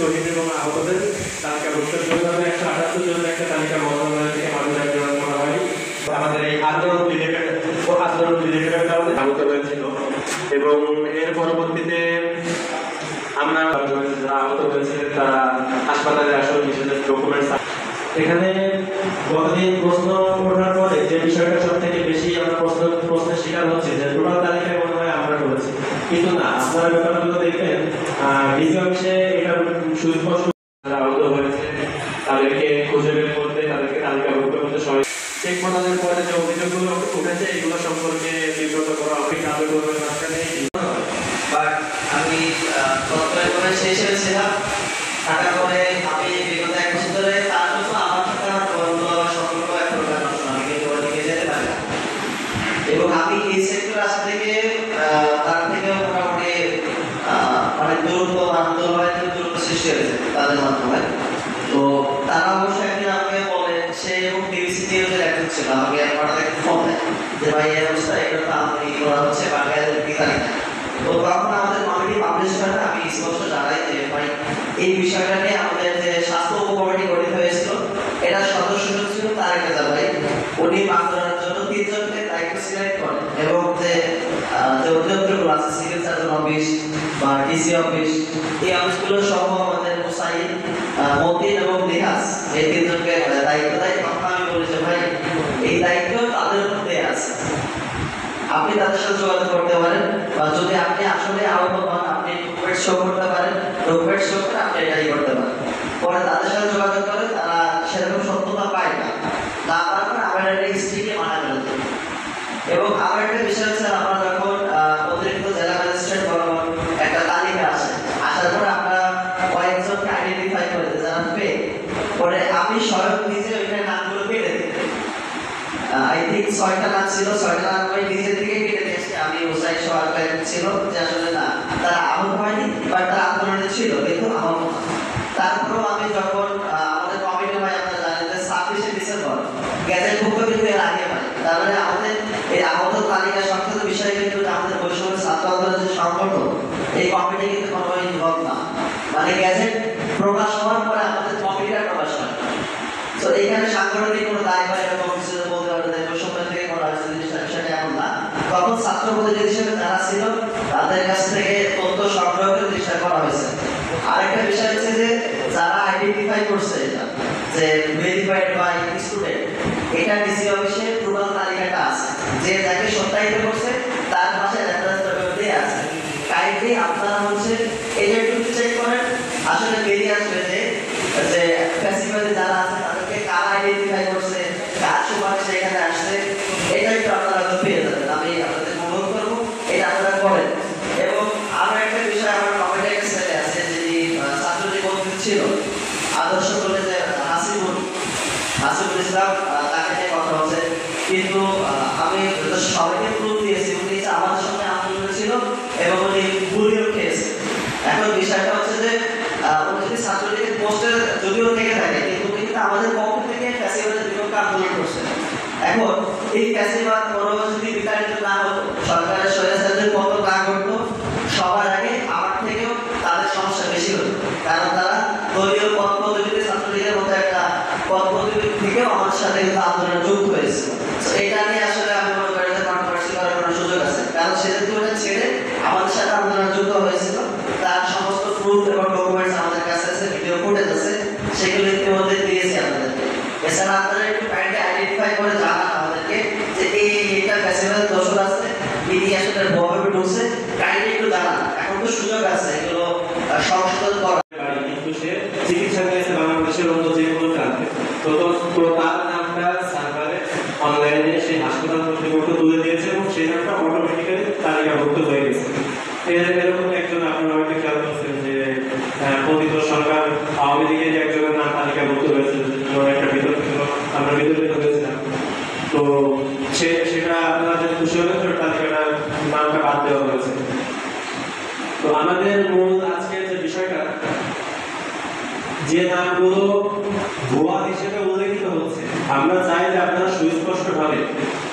শহীদ এবং আহতদের তালিকাভুক্তের জন্য 178 জনের একটা তালিকা মন্ত্রণালয় থেকে মানবতার প্রেরণ করা হয়। আমাদের এই আন্দোলন রিলেটেড কারণে আহত হয়েছিল এবং এর পরবর্তীতে আমরা যারা আহত হয়েছিলেন তারা হাসপাতালে আসলে নিজেদের ডকুমেন্টস এখানে গতদিন প্রশ্ন ওঠার পরে যে বিষয়টা সব থেকে বেশি আমরা প্রশ্নের শিকার হচ্ছে যে টোটাল তালিকায় মনে হয় আমরা করেছি, কিন্তু না, আপনারা ব্যাপারগুলো দেখবেন ডিসি অফিসে এটা সুস্পষ্ট আহত হয়েছে তাদেরকে খুঁজে বের করতে, তাদেরকে তালিকাভুক্ত করতে সবাই চেক প্রদানের পরে যে অভিযোগগুলো উঠেছে এগুলো সম্পর্কে বিব্রত করা হবে কাজের মাঝখানে। আমি শেষ হয়েছিলাম থাকার পরে আমি বিগত 1 বছর ধরে তার জন্য আমার সাথে আমার বন্ধু সম্পর্ক এক প্রকার নষ্ট, আমি কিন্তু ওদিকে যেতে পারি না এবং আমি এই সেক্টরে আসা থেকে তার থেকেও মোটামুটি অনেক দূরত্ব আন্দোলন হয়, দূরত্ব সৃষ্টি হয়েছে তাদের মাধ্যমে। তো তারা অবশ্যই একদিন আমাকে বলে, সে এবং টিভিসি নিউজের একজন ছিল, আমাকে হঠাৎ একটা ফোন দেয় যে ভাই এই অবস্থা, এটা তো আমি করা হচ্ছে বাংলাদেশের বিকালে। তো তখন আমাদের কমিটি পাবলিশ করে আমি স্পষ্ট জানাই যে ভাই এই বিষয়টা নিয়ে আমাদের যে স্বাস্থ্য উপকমিটি গঠিত হয়েছিল এটা সদস্য ছিল তারেক রেজা ভাই, উনি আন্দোলনের জন্য 3 জনকে দায়িত্ব সিলেক্ট করেন এবং যে অধিদপ্তরগুলো আছে সিভিল সার্জন অফিস বা ডিসি অফিস, এই অফিসগুলো সহ আমাদের মুসাইদ, মতিন এবং নিহাস এই 3 জনকে দায়িত্ব দেয়। তখন আমি বলি যে ভাই এই দায়িত্ব তাদের মধ্যে আছে, আপনি তাদের সাথে যোগাযোগ করতে পারেন বা যদি আপনি আসলে আহত হন আপনি ডকুমেন্ট শো করতে পারেন, ডকুমেন্ট শো করে আপনি এটাই করতে পারেন। পরে তাদের সাথে যোগাযোগ করে তারা সেরকম সত্যতা পায় না, না পাওয়ার পরে আমার একটা হিস্ট্রিকে মানা ফেলতে। এবং আমার একটা বিষয় হচ্ছে আমরা যখন অতিরিক্ত জেলা ম্যাজিস্ট্রেট বরাবর একটা তালিকা আসে, আসার পরে আমরা কয়েকজনকে আইডেন্টিফাই করে যারা ফেক, পরে আমি স্বয়ং নিজে ওইখানে নামগুলো কেটে দিই। আই থিঙ্ক 6টা নাম ছিল, 6টা নাম আমি নিজে থেকে কেটে দিয়েছি। আমি ওসাই সরকার ছিল যে আসলে না তারা আহত হয়নি বা তারা আন্দোলনে ছিল কিন্তু আহত না। তারপরেও আমি যখন আমাদের কমিটি ভাই আপনারা জানেন যে 26শে ডিসেম্বর গ্যাজেট ভুক্ত কিন্তু এর আগে হয়, তার মানে আমাদের এই আহত তালিকা সংক্রান্ত বিষয় কিন্তু আমাদের বৈষম্য ছাত্র আন্দোলনের যে সংগঠন এই কমিটি কিন্তু কোনো ইনভলভ না, মানে গ্যাজেট প্রকাশ হওয়ার পরে আমাদের কমিটিটা প্রকাশ হয়। তো এইখানে সাংগঠনিক কোনো দায় বা এরকম কিছু বলতে পারবে না, বৈষম্য থেকে করা হয়েছে বিষয়টা এমন না। তখন ছাত্র প্রতিনিধি হিসেবে যারা ছিল তাদের কাছ থেকে তথ্য সংগ্রহ করে চেষ্টা করা হয়েছে। আরেকটা বিষয় হচ্ছে যে যারা আইডেন্টিফাই করছে এটা যে ভেরিফাইড বাই স্টুডেন্ট, এটা ডিসি অফিসে টোটাল তালিকাটা আছে, যে যাকে সত্যায়িত করছে তার পাশে রেফারেন্স ডকুমেন্টে আছে। কাইন্ডলি আপনারা হচ্ছে এটা একটু চেক করেন, আসলে বেরিয়ে আসবে যে ফেস্টিভ্যালে যারা আছে তাদেরকে কারা আইডেন্টিফাই করছে, কার সুপারিশে এখানে আসছে, এটা একটু আপনারা পেয়ে যাবেন। আমি আপনাদের অনুরোধ করবো এটা আপনারা করেন। এবং আরো একটা বিষয়, আমার কমিটি একটা ছেলে আছে যিনি ছাত্রলীগ মন্ত্রী ছিল আদর্শ বলে যে হাসিবুল ইসলাম, তাকে নিয়ে কথা হচ্ছে, কিন্তু আমি সবাইকে প্রুফ দিয়েছি উনি আমাদের সঙ্গে আন্দোলন ছিল এবং উনি গুলিও খেয়েছে। এখন বিষয়টা হচ্ছে যে উনি যদি ছাত্রলীগের পোস্টে যদিও থেকে থাকে কিন্তু আমাদের পক্ষ থেকে ফ্যাসিবাদের বিপক্ষে আন্দোলন করছে। এখন এই ফ্যাসিবাদ পরবর্তী যদি বিতাড়িত না হতো, সরকারের স্বৈরাচারদের পতন না ঘটতো, সবার আগে আমার থেকেও তাদের সমস্যা বেশি হতো, কারণ তারা দলীয় পথ পদ্ধতিতে ছাত্রলীগের মতো একটা পথ পদ্ধতি থেকেও আমাদের সাথে কিন্তু আন্দোলনে যুক্ত হয়েছিল। এটা নিয়ে আসলে আমি মনে করি যে কন্ট্রোভার্সি করার কোনো সুযোগ আছে, কারণ সে যেহেতু এটা ছেড়ে আমাদের সাথে আন্দোলনে যুক্ত হয়েছিল, তার সমস্ত প্রুফ এবং ডকুমেন্টস আমাদের কাছে আছে, ভিডিও ফুটেজ আছে, সেগুলো ইতিমধ্যে দিয়েছি আপনাদেরকে। এছাড়া আপনারা একটু কাইন্ডলি আইডেন্টিফাই করে জানান আমাদেরকে যে এইটা ফ্যাসিবাদের দোষর আছে, ইনি আসলে বভাবে ঢুকছে, কাইন্ডলি একটু জানান। এখন তো সুযোগ আছে এগুলো সংশোধন করা, কিন্তু সে চিকিৎসা নিয়েছে বাংলাদেশের অন্য যে কোনো প্রান্তে, তো তার নামটা সার্ভারে অনলাইনে সেই হাসপাতাল কর্তৃপক্ষ তুলে দিয়েছে এবং সেই নামটা অটোমেটিক্যালি তালিকাভুক্ত হয়ে গেছে। এরকম একজন আপনারা হয়তো খেয়াল করছেন যে পতিত সরকার আওয়ামী লীগের একজনের নাম তালিকাভুক্ত হয়েছে, একটা বিতর্ক ছিল, আমরা বিতর্কিত হয়েছিলাম। তো সেটা আপনারা যে খুশি হবেন তালিকাটা নামটা বাদ দেওয়া হয়েছে। তো আমাদের মূল আজকের যে বিষয়টা, যে নামগুলো ভুয়া হিসেবে উল্লেখিত হচ্ছে, আমরা চাই যে আপনারা সুস্পষ্টভাবে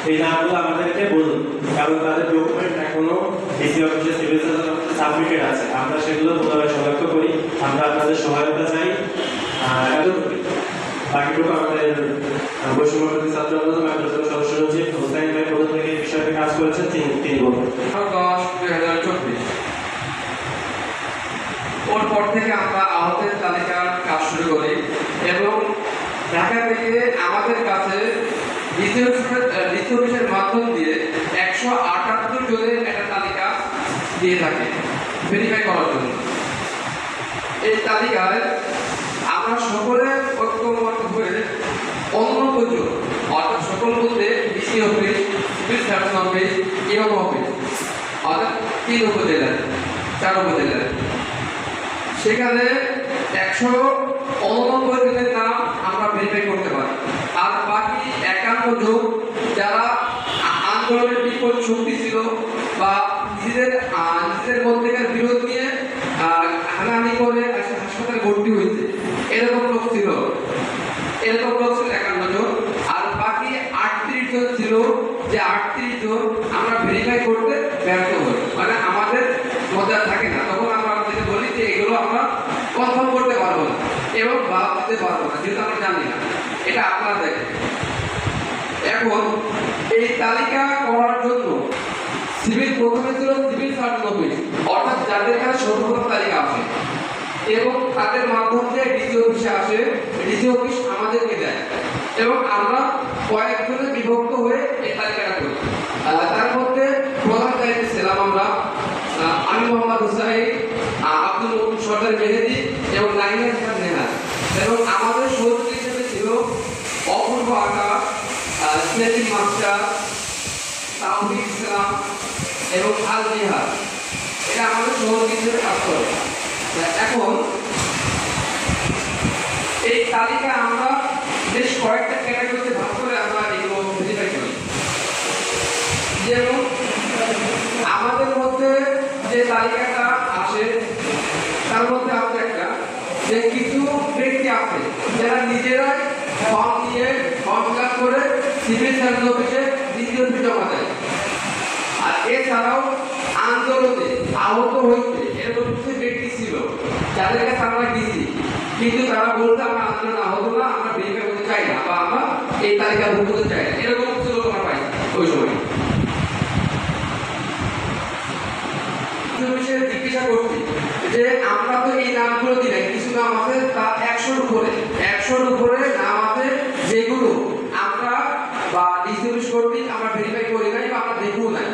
এই নামগুলো আমাদেরকে বলুন, কারণ তাদের ডকুমেন্ট এখনো ডিসি অফিসে, সিভিল সার্জন অফিসে সাবমিটেড আছে, আমরা সেগুলো পুনরায় শনাক্ত করি। আমরা আপনাদের সহায়তা চাই। এতটুকু, বাকিটুকু আমাদের বৈষম্যবিরোধী ছাত্র আন্দোলন আন্তর্জাতিক সদস্য সচিব হোসাইন ভাই প্রথম থেকে এই বিষয়ে কাজ করেছেন, তিনি বলবেন। 10/2024 ওর পর থেকে আমরা আহতের তালিকার কাজ শুরু করি এবং ঢাকা থেকে আমাদের কাছে দ্বিতীয় অফিসের মাধ্যম দিয়ে 178 জনের একটা তালিকা দিয়ে থাকে ভেরিফাই করার জন্য। এই তালিকায় আমরা সকলে ঐক্যমত হয়ে অন্য জন, অর্থাৎ সকল বলতে DC office, civil surgeon office, ইমাম অফিস, অর্থাৎ 3 উপজেলায় 4 উপজেলায়, সেখানে 189 জনের নাম আমরা ভেরিফাই করতে পারি। আর বাকি 51 জন যারা আন্দোলনের বিপদ শক্তি ছিল বা নিজেদের মধ্যেকার বিরোধ নিয়ে হানাহানি করে হাসপাতালে ভর্তি হয়েছে, এরকম লোক ছিল 51 জন। আর বাকি 38 জন ছিল, যে 38 জন আমরা ভেরিফাই করতে ব্যর্থ হই, মানে আমাদের মধ্যে থাকে না। তখন আমরা আপনাদের বলি যে এগুলো আমরা কনফার্ম করতে পারবো না এবং ভাবতে পারবো না, যেহেতু আমরা জানি না। এটা আপনারা দেখেন। এখন এই তালিকা করার জন্য প্রথমে ছিল সিভিল সার্জন অফিস, অর্থাৎ যাদের কাছে সর্বপ্রথম তালিকা আছে এবং তাদের মাধ্যম দিয়ে ডিসি অফিসে আসে, ডিসি অফিস আমাদেরকে দেয় এবং আমরা কয়েকজনে বিভক্ত হয়ে এই তালিকাটা করি। তার মধ্যে প্রধান দায়িত্বে ছিলাম আমি মোহাম্মদ হুসাইন, আব্দুল সরদার মেহেদি এবং নাইনা ইসলাম নেহা, এবং আমাদের সহযোগী হিসেবে ছিল অপূর্ব আকাশ, স্নেহিল মাস্টার, তাওহিদ ইসলাম এবং আল জিহাদ। এটা আমাদের সহযোগী হিসেবে কাজ করে। এখন এই তালিকা আমরা বেশ কয়েকটা ক্যাটাগরিতে ভাগ করে আমরা এগুলো ভেরিফাই করি। যেমন আমাদের মধ্যে যে তালিকাটা আসে তার মধ্যে আমাদের একটা যে কিছু ব্যক্তি আছে যারা নিজেরাই ফর্ম নিয়ে ফর্ম ফিল আপ করে সিভিল সার্জন অফিসে দ্বিতীয় জমা দেয়। আর এছাড়াও আন্দোলনে আহত হইতে এরকম কিছু ব্যক্তি ছিল যাদের কাছে আমরা গেছি, কিন্তু তারা বলতে আমরা আন্দোলন আহত না, আমরা ভেরিফাই করতে চাই না বা আমরা এই তালিকা ভুক্ত করতে চাই না, এরকম কিছু লোক আমরা পাই ওই সময়। জিজ্ঞাসা করছি যে আমরা তো এই নামগুলো দিলে কিছু নাম আছে তা 100-র উপরে নাম আছে, যেগুলো আমরা বা ডিসিউস কর্তৃক আমরা ভেরিফাই করি নাই বা আমরা দেখবো নাই।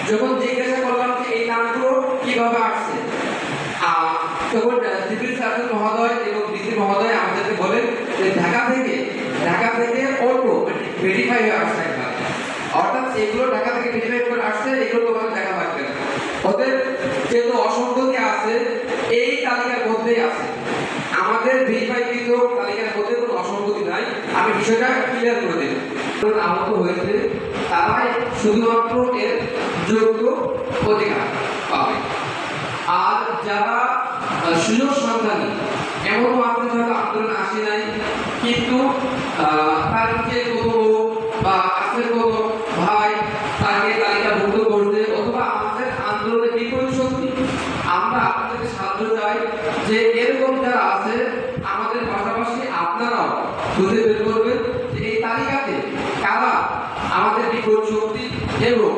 যখন জিজ্ঞাসা করলাম যে এই নামগুলো কিভাবে আসছে, তখন সিভিল সার্জন মহোদয় এবং ডিসি মহোদয় আমাদেরকে বলেন যে ঢাকা থেকে অল্প ভেরিফাই হয়ে আসছে একবার, অর্থাৎ এগুলো ঢাকা থেকে ভেরিফাই করে আসছে, এগুলো তোমাদের দেখা লাগবে না। ওদের যেহেতু অসংগতি আছে এই তালিকার মধ্যেই আছে, আমাদের ভেরিফাইকৃত তালিকার মধ্যে কোনো অসংগতি নাই। আমি বিষয়টা ক্লিয়ার করে দিই। আহত হয়েছে তারাই শুধুমাত্র এর যোগ্য অধিকার পাবে। আর যারা সুযোগ সন্ধানী এমনও আছে হয়তো আন্দোলনে আসে নাই, কিন্তু তার যে কোনো বা কাছের কোনো ভাই তাকে তালিকাভুক্ত করতে অথবা আমাদের আন্দোলনের বিপরীত শক্তি, আমরা আপনাদেরকে সাহায্য চাই যে এরকম যারা আছে আমাদের পাশাপাশি আপনারাও খুঁজে বের করবেন যে এই তালিকাতে কারা আমাদের বিপরীত শক্তি এবং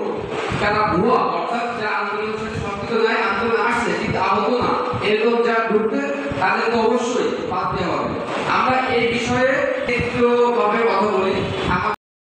কারা ভুয়া, অর্থাৎ যারা আন্দোলনের সাথে সম্পৃক্ত নয়, আন্দোলন আসছে কিন্তু আহত না, এরকম যারা ঢুকবে তাদেরকে অবশ্যই